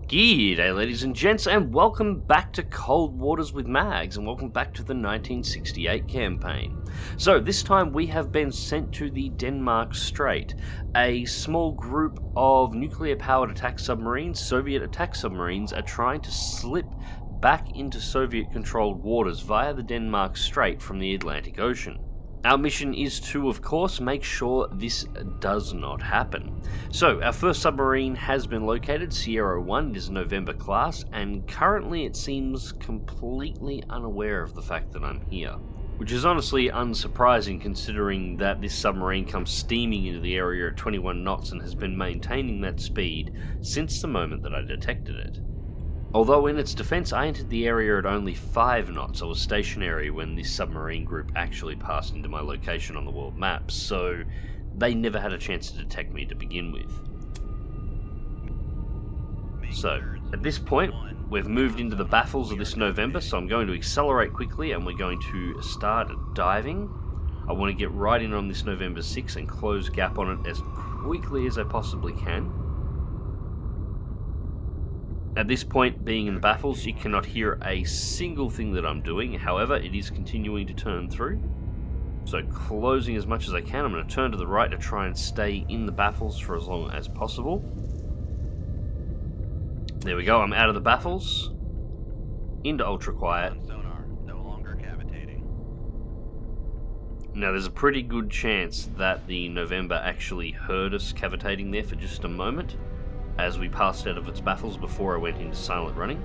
G'day ladies and gents, and welcome back to Cold Waters with Mags, and welcome back to the 1968 campaign. So this time we have been sent to the Denmark Strait. A small group of nuclear-powered attack submarines, Soviet attack submarines, are trying to slip back into Soviet-controlled waters via the Denmark Strait from the Atlantic Ocean. Our mission is to, of course, make sure this does not happen. So, our first submarine has been located, Sierra 1, it is a November class, and currently it seems completely unaware of the fact that I'm here. Which is honestly unsurprising considering that this submarine comes steaming into the area at 21 knots and has been maintaining that speed since the moment that I detected it. Although in its defense, I entered the area at only 5 knots. I was stationary when this submarine group actually passed into my location on the world map, so they never had a chance to detect me to begin with. So, at this point, we've moved into the baffles of this November, so I'm going to accelerate quickly and we're going to start diving. I want to get right in on this November 6 and close gap on it as quickly as I possibly can. At this point, being in the baffles, you cannot hear a single thing that I'm doing. However, it is continuing to turn through. So closing as much as I can. I'm going to turn to the right to try and stay in the baffles for as long as possible. There we go, I'm out of the baffles. Into ultra quiet. Sonar, no longer cavitating. Now there's a pretty good chance that the November actually heard us cavitating there for just a moment, as we passed out of its baffles before I went into silent running,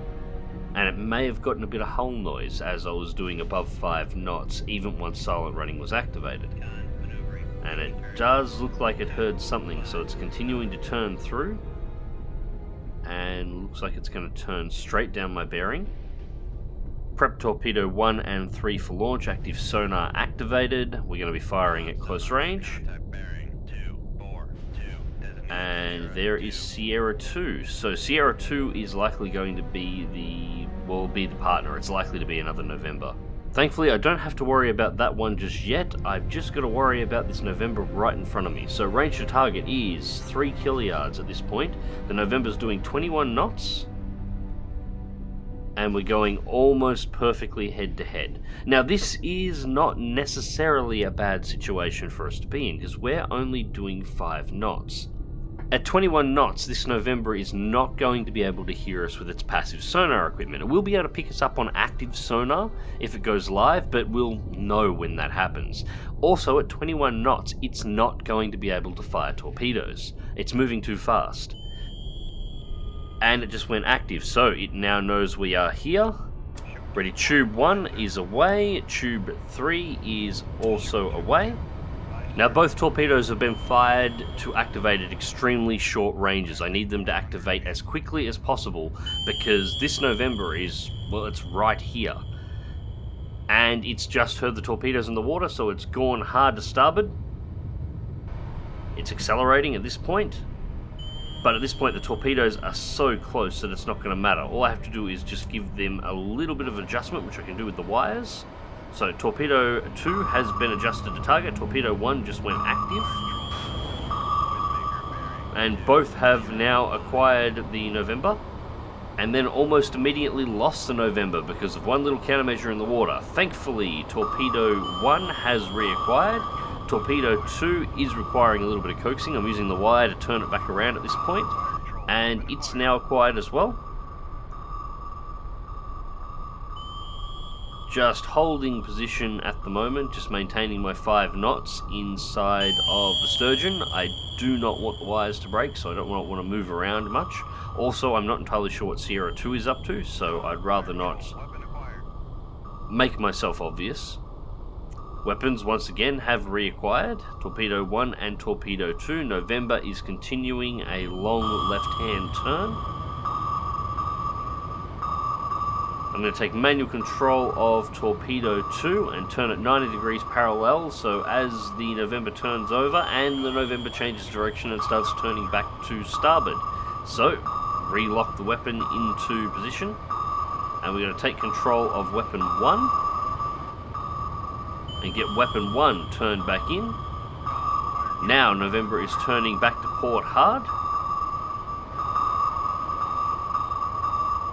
and it may have gotten a bit of hull noise as I was doing above 5 knots even once silent running was activated. And it does look like it heard something, so it's continuing to turn through, and looks like it's going to turn straight down my bearing. Prep torpedo 1 and 3 for launch, active sonar activated. We're going to be firing at close range. And there is Sierra 2. So Sierra 2 is likely going to be the partner. It's likely to be another November. Thankfully, I don't have to worry about that one just yet. I've just got to worry about this November right in front of me. So range to target is 3 kiluyards at this point. The November's doing 21 knots. And we're going almost perfectly head to head. Now this is not necessarily a bad situation for us to be in, because we're only doing 5 knots. At 21 knots, this November is not going to be able to hear us with its passive sonar equipment. It will be able to pick us up on active sonar if it goes live, but we'll know when that happens. Also, at 21 knots, it's not going to be able to fire torpedoes. It's moving too fast. And it just went active, so it now knows we are here. Ready, tube 1 is away, tube 3 is also away. Now both torpedoes have been fired to activate at extremely short ranges. I need them to activate as quickly as possible because this November is, well, it's right here. And it's just heard the torpedoes in the water, so it's gone hard to starboard. It's accelerating at this point. But at this point the torpedoes are so close that it's not going to matter. All I have to do is just give them a little bit of adjustment, which I can do with the wires. So torpedo 2 has been adjusted to target, torpedo 1 just went active. And both have now acquired the November, and then almost immediately lost the November because of one little countermeasure in the water. Thankfully, torpedo 1 has reacquired, torpedo 2 is requiring a little bit of coaxing. I'm using the wire to turn it back around at this point, and it's now acquired as well. Just holding position at the moment, just maintaining my 5 knots inside of the sturgeon. I do not want the wires to break, so I don't want to move around much. Also, I'm not entirely sure what Sierra 2 is up to, so I'd rather not make myself obvious. Weapons once again have reacquired. Torpedo 1 and Torpedo 2. November is continuing a long left-hand turn. I'm going to take manual control of Torpedo 2 and turn it 90 degrees parallel, so as the November turns over and the November changes direction and starts turning back to starboard. So, relock the weapon into position, and we're going to take control of Weapon 1 and get Weapon 1 turned back in. Now November is turning back to port hard.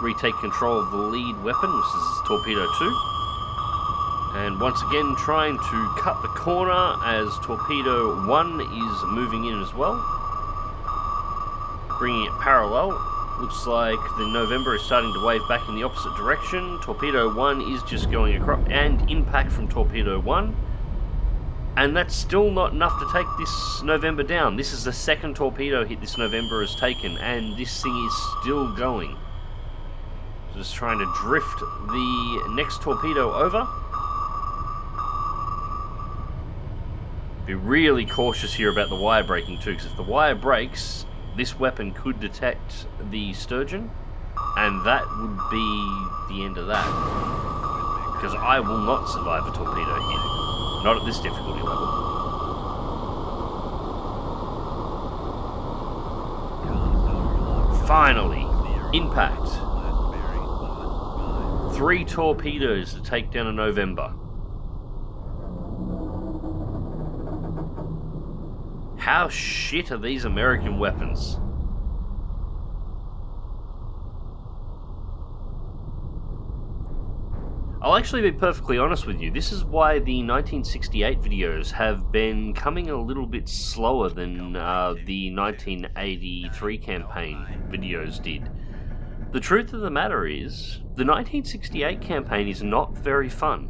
retake control of the lead weapon, which is Torpedo 2. And once again trying to cut the corner as Torpedo 1 is moving in as well. Bringing it parallel. Looks like the November is starting to wave back in the opposite direction. Torpedo 1 is just going across, and impact from Torpedo 1. And that's still not enough to take this November down. This is the second torpedo hit this November has taken, and this thing is still going. Just trying to drift the next torpedo over. Be really cautious here about the wire breaking too, because if the wire breaks, this weapon could detect the sturgeon, and that would be the end of that. Because I will not survive a torpedo hit. Not at this difficulty level. Finally, impact. 3 torpedoes to take down a November. How shit are these American weapons? I'll actually be perfectly honest with you, this is why the 1968 videos have been coming a little bit slower than the 1983 campaign videos did. The truth of the matter is, the 1968 campaign is not very fun.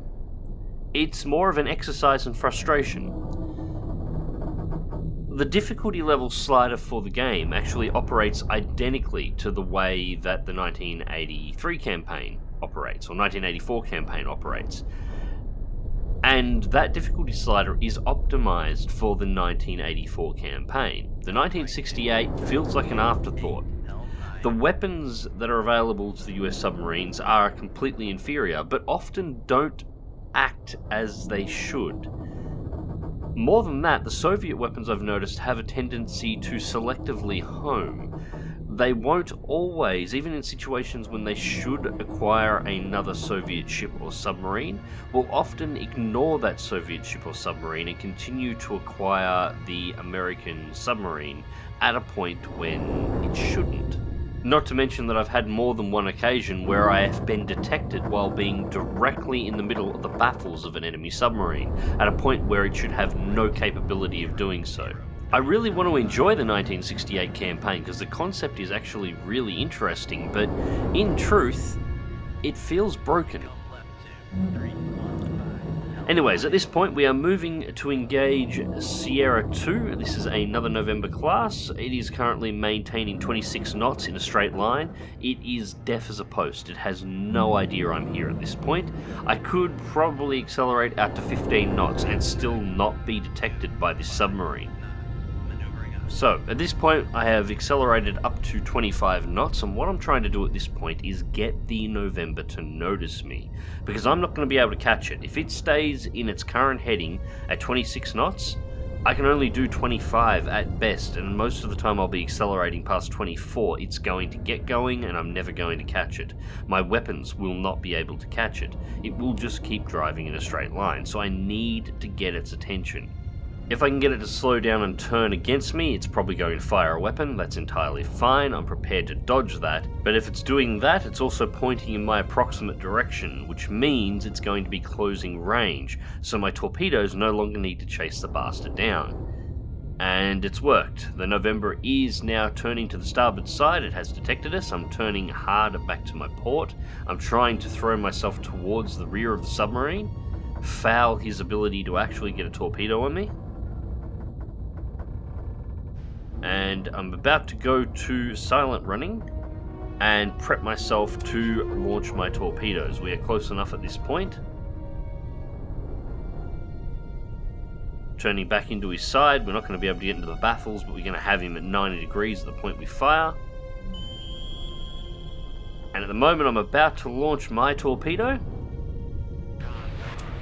It's more of an exercise in frustration. The difficulty level slider for the game actually operates identically to the way that the 1983 campaign operates, or 1984 campaign operates. And that difficulty slider is optimized for the 1984 campaign. The 1968 feels like an afterthought. The weapons that are available to the US submarines are completely inferior, but often don't act as they should. More than that, the Soviet weapons I've noticed have a tendency to selectively home. They won't always, even in situations when they should acquire another Soviet ship or submarine, will often ignore that Soviet ship or submarine and continue to acquire the American submarine at a point when it shouldn't. Not to mention that I've had more than one occasion where I have been detected while being directly in the middle of the baffles of an enemy submarine, at a point where it should have no capability of doing so. I really want to enjoy the 1968 campaign because the concept is actually really interesting, but in truth, it feels broken. Anyways, at this point we are moving to engage Sierra 2. This is another November class. It is currently maintaining 26 knots in a straight line. It is deaf as a post. It has no idea I'm here at this point. I could probably accelerate out to 15 knots and still not be detected by this submarine. So, at this point, I have accelerated up to 25 knots, and what I'm trying to do at this point is get the November to notice me, because I'm not going to be able to catch it. If it stays in its current heading at 26 knots, I can only do 25 at best, and most of the time I'll be accelerating past 24. It's going to get going, and I'm never going to catch it. My weapons will not be able to catch it. It will just keep driving in a straight line, so I need to get its attention. If I can get it to slow down and turn against me, it's probably going to fire a weapon. That's entirely fine. I'm prepared to dodge that. But if it's doing that, it's also pointing in my approximate direction, which means it's going to be closing range, so my torpedoes no longer need to chase the bastard down. And it's worked. The November is now turning to the starboard side. It has detected us. I'm turning hard back to my port. I'm trying to throw myself towards the rear of the submarine, foul his ability to actually get a torpedo on me. And I'm about to go to silent running and prep myself to launch my torpedoes. We are close enough at this point. Turning back into his side, we're not going to be able to get into the baffles, but we're going to have him at 90 degrees at the point we fire. And at the moment I'm about to launch my torpedo.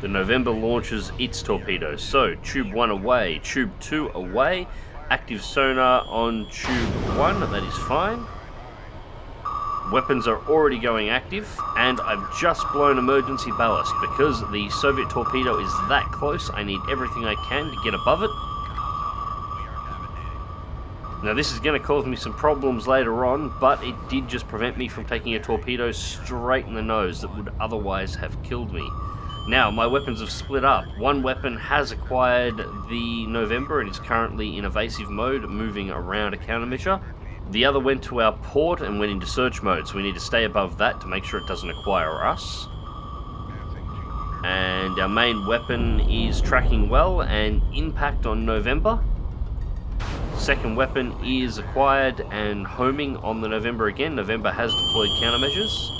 The November launches its torpedo. So, tube 1 away, tube 2 away. Active sonar on tube 1, that is fine. Weapons are already going active, and I've just blown emergency ballast. Because the Soviet torpedo is that close, I need everything I can to get above it. Now this is going to cause me some problems later on, but it did just prevent me from taking a torpedo straight in the nose that would otherwise have killed me. Now, my weapons have split up. One weapon has acquired the November and is currently in evasive mode, moving around a countermeasure. The other went to our port and went into search mode, so we need to stay above that to make sure it doesn't acquire us. And our main weapon is tracking well and impact on November. Second weapon is acquired and homing on the November again. November has deployed countermeasures.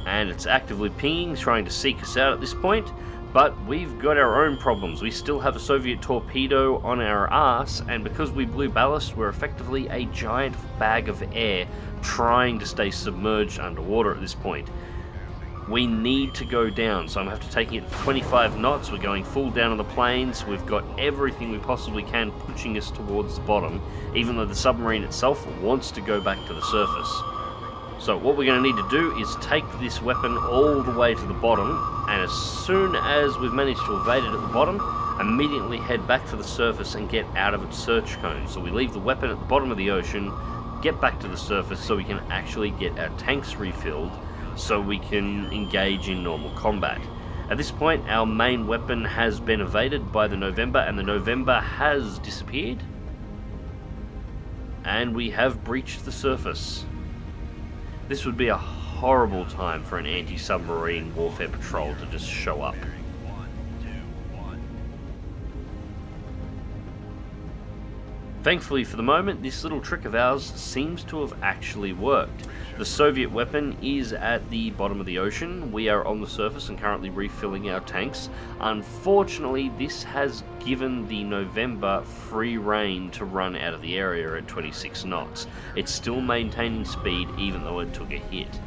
And it's actively pinging, trying to seek us out at this point. But we've got our own problems. We still have a Soviet torpedo on our arse, and because we blew ballast, we're effectively a giant bag of air trying to stay submerged underwater at this point. We need to go down, so I'm going to have to take it at 25 knots. We're going full down on the planes. We've got everything we possibly can pushing us towards the bottom, even though the submarine itself wants to go back to the surface. So what we're going to need to do is take this weapon all the way to the bottom, and as soon as we've managed to evade it at the bottom, immediately head back to the surface and get out of its search cone. So we leave the weapon at the bottom of the ocean, get back to the surface so we can actually get our tanks refilled, so we can engage in normal combat. At this point, our main weapon has been evaded by the November, and the November has disappeared, and we have breached the surface. This would be a horrible time for an anti-submarine warfare patrol to just show up. Thankfully for the moment, this little trick of ours seems to have actually worked. The Soviet weapon is at the bottom of the ocean. We are on the surface and currently refilling our tanks. Unfortunately, this has given the November free rein to run out of the area at 26 knots. It's still maintaining speed even though it took a hit.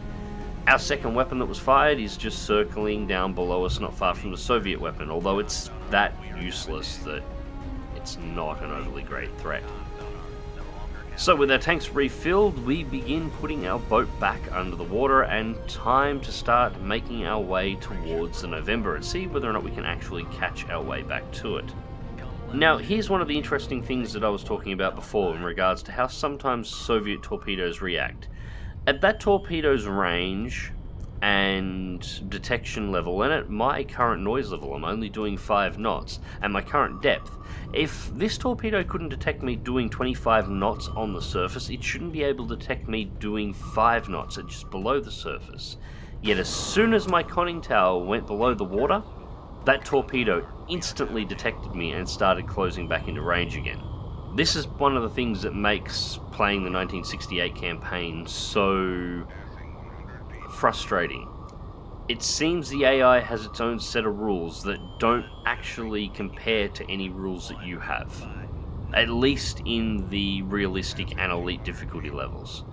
Our second weapon that was fired is just circling down below us, not far from the Soviet weapon, although it's that useless that it's not an overly great threat. So with our tanks refilled, we begin putting our boat back under the water, and time to start making our way towards the November and see whether or not we can actually catch our way back to it. Now, here's one of the interesting things that I was talking about before in regards to how sometimes Soviet torpedoes react. At that torpedo's range and detection level, and at my current noise level, I'm only doing 5 knots, and my current depth, if this torpedo couldn't detect me doing 25 knots on the surface, it shouldn't be able to detect me doing 5 knots at just below the surface. Yet as soon as my conning tower went below the water, that torpedo instantly detected me and started closing back into range again. This is one of the things that makes playing the 1968 campaign so frustrating. It seems the AI has its own set of rules that don't actually compare to any rules that you have, at least in the realistic and elite difficulty levels.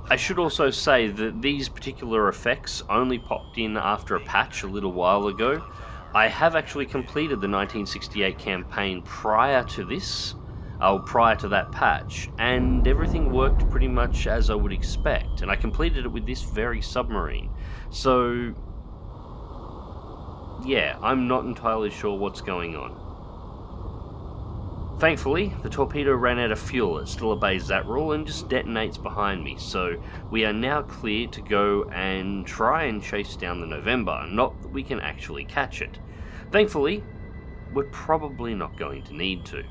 I should also say that these particular effects only popped in after a patch a little while ago. I have actually completed the 1968 campaign prior to this, prior to that patch, and everything worked pretty much as I would expect, and I completed it with this very submarine. So yeah, I'm not entirely sure what's going on. Thankfully, the torpedo ran out of fuel. It still obeys that rule and just detonates behind me, so we are now clear to go and try and chase down the November, not that we can actually catch it. Thankfully, we're probably not going to need to.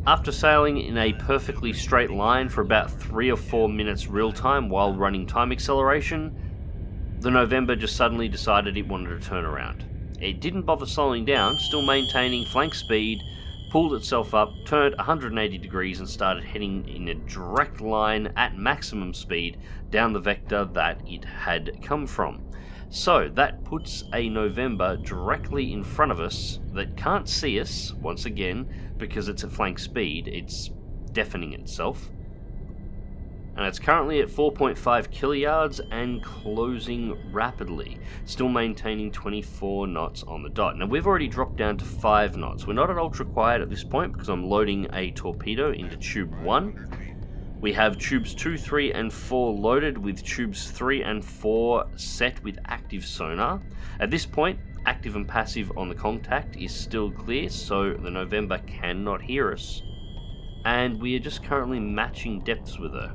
After sailing in a perfectly straight line for about 3 or 4 minutes real time while running time acceleration, the November just suddenly decided it wanted to turn around. It didn't bother slowing down, still maintaining flank speed, pulled itself up, turned 180 degrees and started heading in a direct line at maximum speed down the vector that it had come from. So that puts a November directly in front of us that can't see us, once again, because it's at flank speed. It's deafening itself. And it's currently at 4.5 kiliyards and closing rapidly, still maintaining 24 knots on the dot. Now we've already dropped down to 5 knots. We're not at ultra quiet at this point because I'm loading a torpedo into tube 1. We have tubes 2, 3 and 4 loaded, with tubes 3 and 4 set with active sonar. At this point, active and passive on the contact is still clear, so the November cannot hear us. and we are just currently matching depths with her.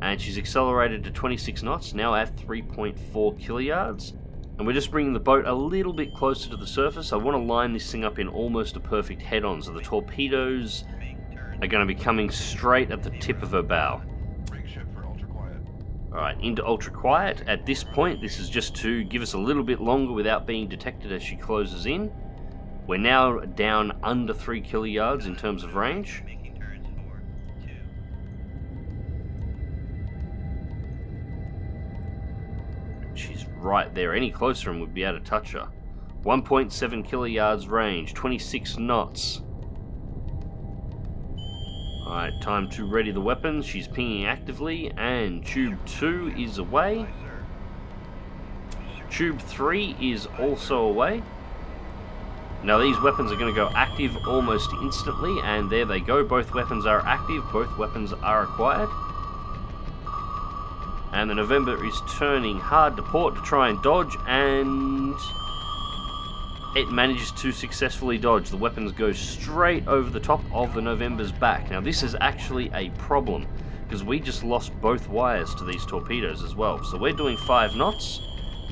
And she's accelerated to 26 knots, now at 3.4 kiluyards. And we're just bringing the boat a little bit closer to the surface. I want to line this thing up in almost a perfect head-on, so the torpedoes are going to be coming straight at the tip of her bow. Alright, into ultra quiet. At this point, this is just to give us a little bit longer without being detected as she closes in. We're now down under 3 kiluyards in terms of range. She's right there. Any closer and we'd be able to touch her. 1.7 kiluyards range, 26 knots. Alright, time to ready the weapons. She's pinging actively, and Tube 2 is away. Tube 3 is also away. Now these weapons are going to go active almost instantly, and there they go. Both weapons are active, both weapons are acquired. And the November is turning hard to port to try and dodge, and it manages to successfully dodge. The weapons go straight over the top of the November's back. Now this is actually a problem, because we just lost both wires to these torpedoes as well. So we're doing 5 knots,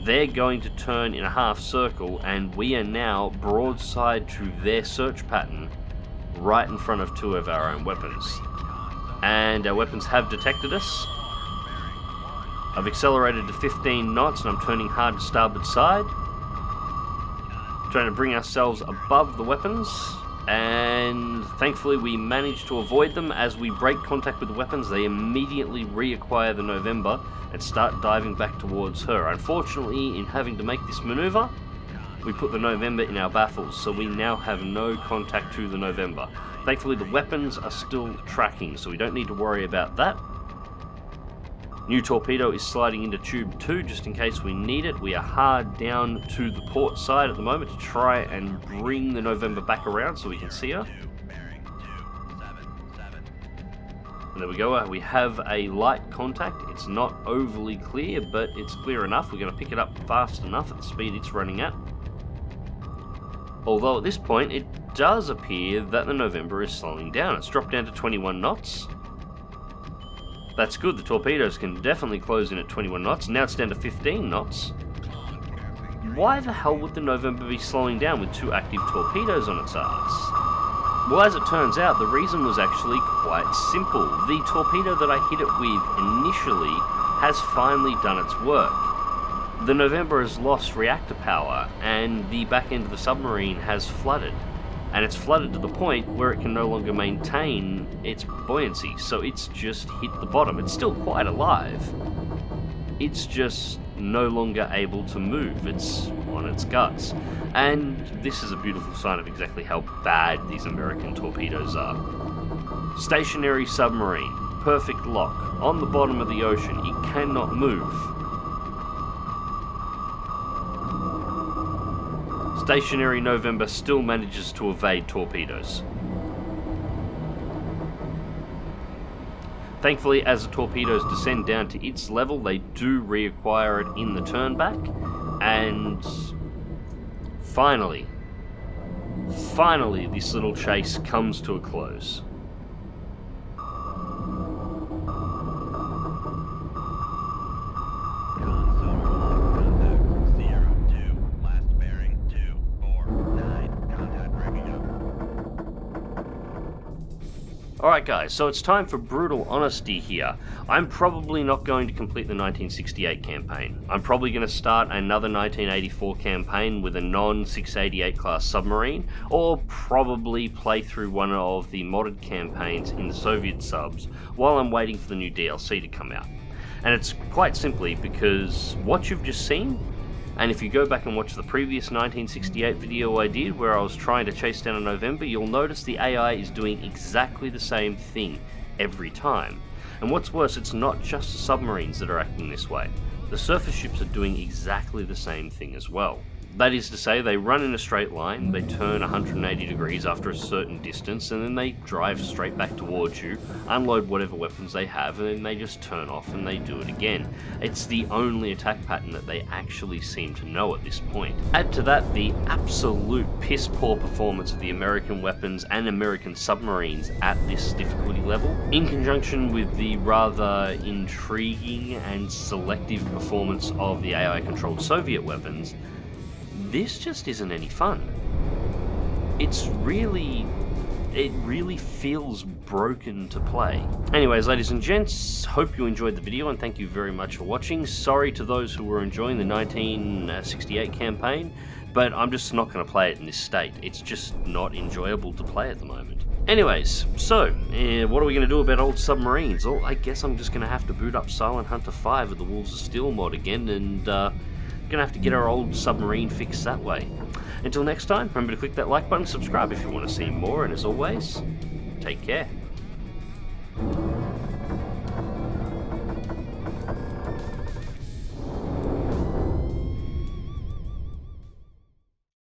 they're going to turn in a half circle, and we are now broadside to their search pattern right in front of 2 of our own weapons. And our weapons have detected us. I've accelerated to 15 knots and I'm turning hard to starboard side. Trying to bring ourselves above the weapons, and thankfully we managed to avoid them. As we break contact with the weapons, they immediately reacquire the November and start diving back towards her. Unfortunately, in having to make this maneuver, we put the November in our baffles, so we now have no contact to the November. Thankfully the weapons are still tracking, so we don't need to worry about that. New torpedo is sliding into Tube 2 just in case we need it. We are hard down to the port side at the moment to try and bring the November back around so we can see her. And there we go, we have a light contact. It's not overly clear, but it's clear enough. We're going to pick it up fast enough at the speed it's running at. Although at this point it does appear that the November is slowing down. It's dropped down to 21 knots. That's good, the torpedoes can definitely close in at 21 knots. Now it's down to 15 knots. Why the hell would the November be slowing down with 2 active torpedoes on its arse? Well, as it turns out, the reason was actually quite simple. The torpedo that I hit it with initially has finally done its work. The November has lost reactor power, and the back end of the submarine has flooded. And it's flooded to the point where it can no longer maintain its buoyancy, so it's just hit the bottom. It's still quite alive. It's just no longer able to move. It's on its guts. And this is a beautiful sign of exactly how bad these American torpedoes are. Stationary submarine, perfect lock, on the bottom of the ocean, it cannot move. Stationary November still manages to evade torpedoes. Thankfully, as the torpedoes descend down to its level, they do reacquire it in the turn back, and finally, this little chase comes to a close. Alright guys, so it's time for brutal honesty here. I'm probably not going to complete the 1968 campaign. I'm probably going to start another 1984 campaign with a non-688 class submarine, or probably play through one of the modded campaigns in the Soviet subs while I'm waiting for the new DLC to come out. And it's quite simply because what you've just seen, and if you go back and watch the previous 1968 video I did where I was trying to chase down a November, you'll notice the AI is doing exactly the same thing every time. And what's worse, it's not just the submarines that are acting this way. The surface ships are doing exactly the same thing as well. That is to say, they run in a straight line, they turn 180 degrees after a certain distance, and then they drive straight back towards you, unload whatever weapons they have, and then they just turn off and they do it again. It's the only attack pattern that they actually seem to know at this point. Add to that the absolute piss poor performance of the American weapons and American submarines at this difficulty level, in conjunction with the rather intriguing and selective performance of the AI-controlled Soviet weapons. This just isn't any fun. It really feels broken to play. Anyways, ladies and gents, hope you enjoyed the video and thank you very much for watching. Sorry to those who were enjoying the 1968 campaign, but I'm just not going to play it in this state. It's just not enjoyable to play at the moment. Anyways, so, what are we going to do about old submarines? Well, I guess I'm just going to have to boot up Silent Hunter 5 with the Wolves of Steel mod again, and gonna have to get our old submarine fixed that way. Until next time, remember to click that like button, subscribe if you want to see more, and as always, take care.